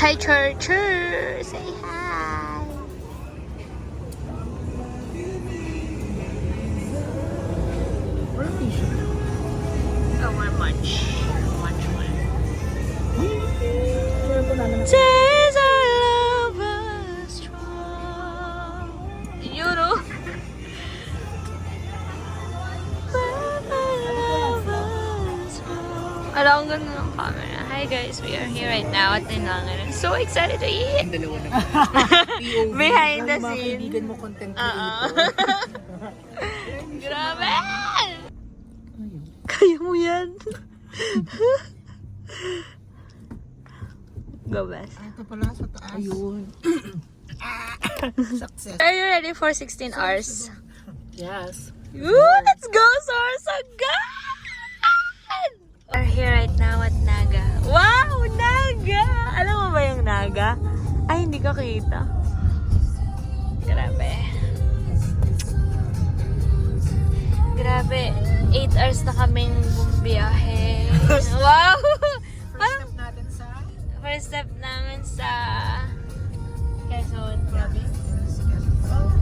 Hi, Churcher! Say hi! Oh, we're munch. Munch one. Says our love was strong. You know? Alam, ang ganda ng camera. Hi guys, we are here right now at Tinangan. I'm so excited to eat! Ang dalawa na. Behind the Mga scene. kaibigan mo, content creator. Grabe! Kaya mo yan. Go, Bess. Ito pala sa taas. Ayun. Success. Are you ready for 16 hours? Yes. Woo! Let's go, Sorsogon! We're here right now at Naga. Wow! Naga! Alam mo ba yung Naga? Ay, hindi ko kita. Grabe. Grabe. 8 hours na kaming bumiyahe. Wow! Parang Step natin sa... first step namin sa Quezon. Grabe.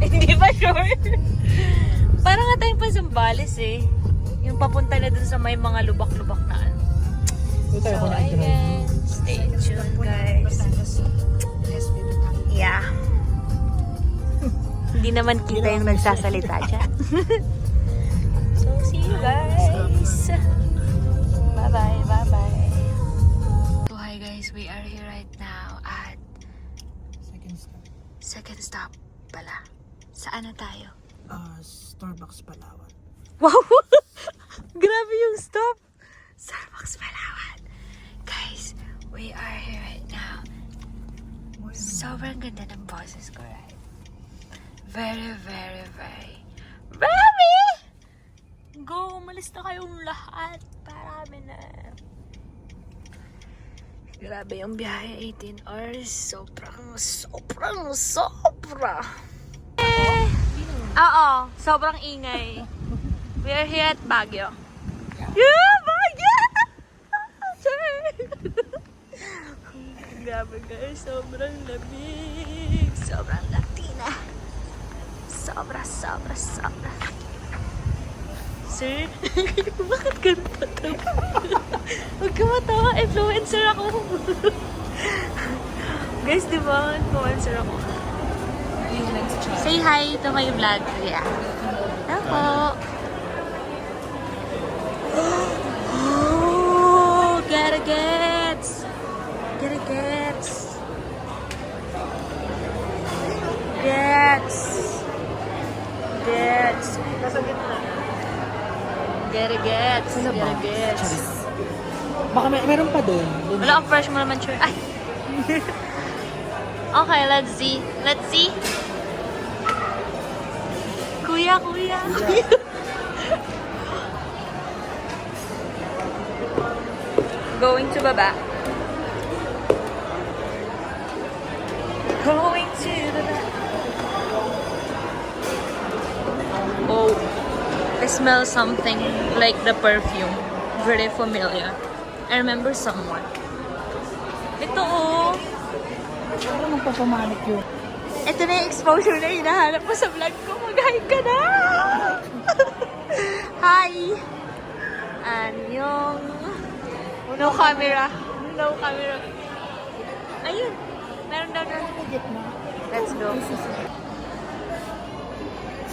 Hindi pa sure. Parang nga tayong pa Zambales eh. Yung papunta na dun sa may mga lubak-lubak na ano. Ito tayo So, ko na-drive. ayan. Stay tuned, guys. Yeah. Hindi naman kita yung nagsasalita dyan. So, see you guys. Bye-bye, bye-bye. So, hi guys. We are here right now at second stop pala. Saan na tayo? Starbucks Palawan. Wow! Grabe yung stop! Starbucks Palawan. Guys, we are here right now. Sobrang ganda ng boses ko, right? Very, very, very, very! Go! Umalis na kayong lahat. Parami na. Grabe yung biyahe. 18 hours. Sobra. Oo, sobrang ingay. We are here at Baguio. Yeah, Baguio! Grabe guys, sobrang lamig. Sobrang Latina. Sobra. Sir, bakit ganun patawa? Huwag ka matawa, influencer ako. Guys, di ba? Influencer ako. Say hi to my vlog. Yeah. Hello. Oh, gotta gets. Nasa gitna. Gotta gets. Baka meron pa doon. Wala akong fresh mo naman, sure. Ay. Okay, let's see. Kuya. Going to baba. Oh, I smell something like the perfume. Very familiar. I remember someone. Ito oh. Ano magpapamanik yun? Ito na yung exposure na hinahanap mo sa vlog ko. Mag-hi ka na! Hi! Anyong. No camera. Ayun. Meron daw na. Let's go.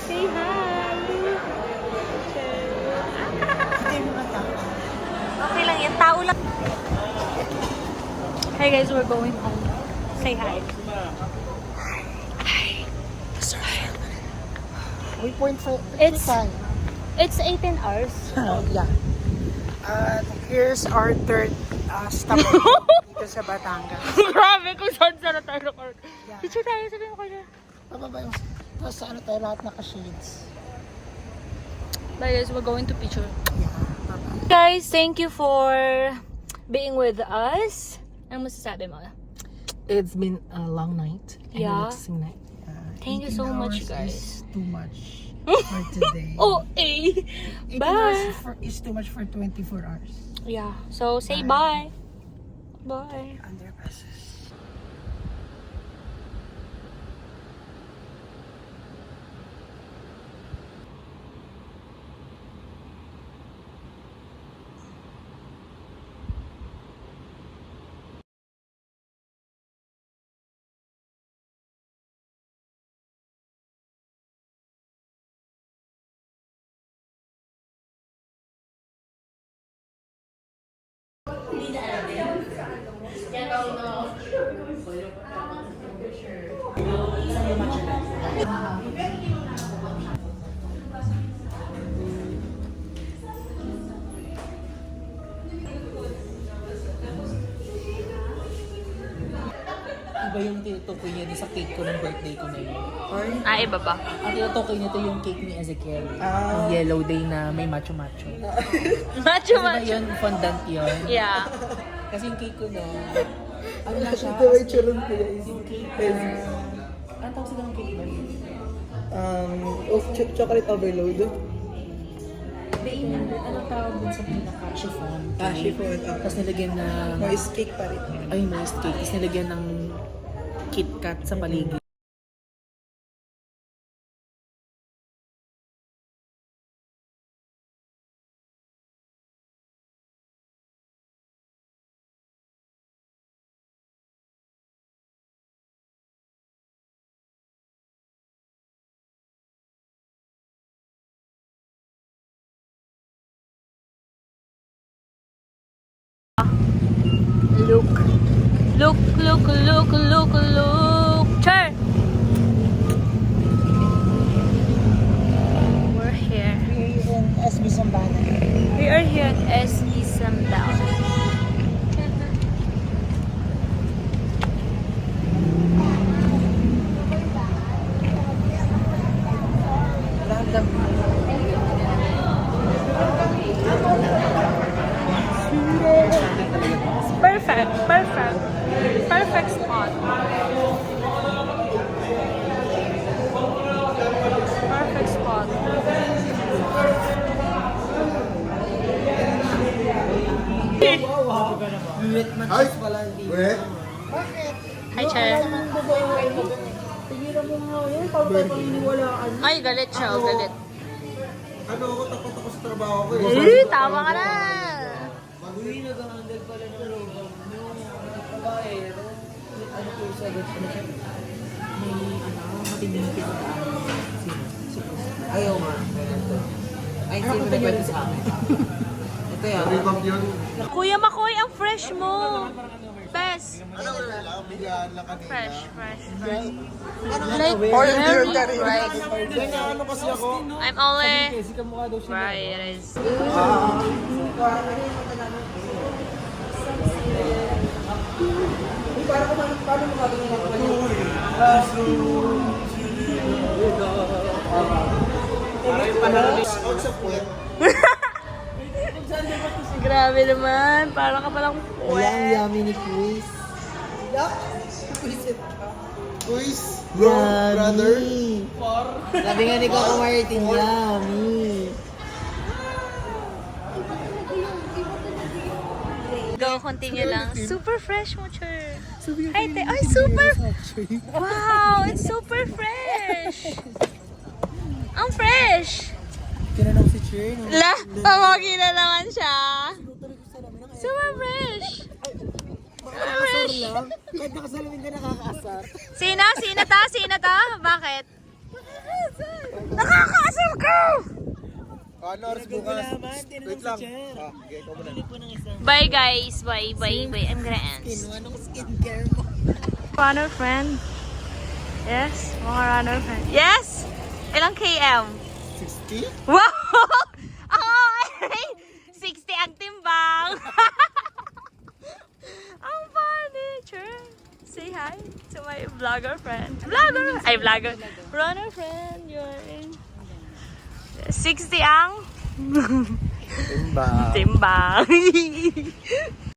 Say hi! Okay lang yan. Tao lang. Hey guys, we're going home. Say hi. It's 18 hours. Yeah. Here's our third stop dito sa Batangas. Grabe kung saan na tayo record. Yeah. Picture tayo, sabi mo kayo. Pababa yung... Tapos sa ano tayo lahat naka-shades. Bye guys, we're going to picture. Yeah. Bye-bye. Guys, thank you for being with us. Ano masasabi mo? It's been a long night. And Yeah. relaxing night. Thank you 18 so much, hours guys. Is too much for today. Oh, eh. 18 Bye. hours is too much for 24 hours. Yeah. So, say bye. Bye. Under passes. Iba yung tinutukoy niya din sa cake ko ng birthday ko na yun. Ah, iba ba? Ang tinutukoy niya ito yung cake ni Ezekiel. Yung yellow day na may macho-macho. Macho, Diba macho. yun, fondant yun? Yeah. Kasi yung cake ko no, ano na siya? Ito ay charong kuya is Yung cake na... Ano tawag sila ng cake ba? chocolate overload. Hindi, anong tawag dun sa pinaka-chiffon? Chiffon. Tapos nilagyan na... Moist cake pa rin. Ay, moist cake. Tapos nilagyan ng KitKat sa paligid. Look. Look, look, look, look, look. Char! We're here. Yung SB Sambana. We are here at SE Sambal. Random. Perfect, perfect. Perfect spot. Perfect spot. Wet matches pala hindi. Hi, Chair. Tigilan mo nga yun. Pag paniniwalaan. Ay, galit siya, oh, galit. Ano ako, takot ako sa trabaho ko eh. Tama ka na! Uy, nag-handle pala ng robot. Yung babae, ano po sa May matinding pinagkaan. Ayaw nga. Ay, sino nagkwento sa akin? Ito yan. Kuya Makoy, ang fresh mo! Best! Ano ko lang, bigyan lang kanina. Fresh, fresh, fresh. Like, very fresh. Ganyan, ano kasi ako? I'm only Kasi kamukha daw siya. fries. Paano mo gagawin ako? Grabe naman, parang ka palang Walang yummy ni Chris. Quiz, bro, brother. Sabi nga ni Coco Martin, yummy. Go, continue lang. Super fresh mo, Chur. Hi, te. Ay, super! Wow, it's super fresh! Ang fresh! Kinanong si Cher, no? La, pamagi na naman siya. Super fresh! Super fresh! lang. Kahit nakasalamin ka nakakaasar. Sino? Sino ta? Sino ta? Bakit? Nakakaasar ka! Ano oras bukas? Wait lang. Okay, ikaw muna. Bye guys. Bye, bye, bye. I'm gonna end. Anong skincare mo? Runner friend. Yes, mga runner friend. Yes! Ilang km? 60? Wow! Ay! 60 ang timbang! Ang funny! Sure. Say hi to my vlogger friend. Vlogger! Ay, vlogger. Runner friend. You're in. 60 ang Timba. timbang.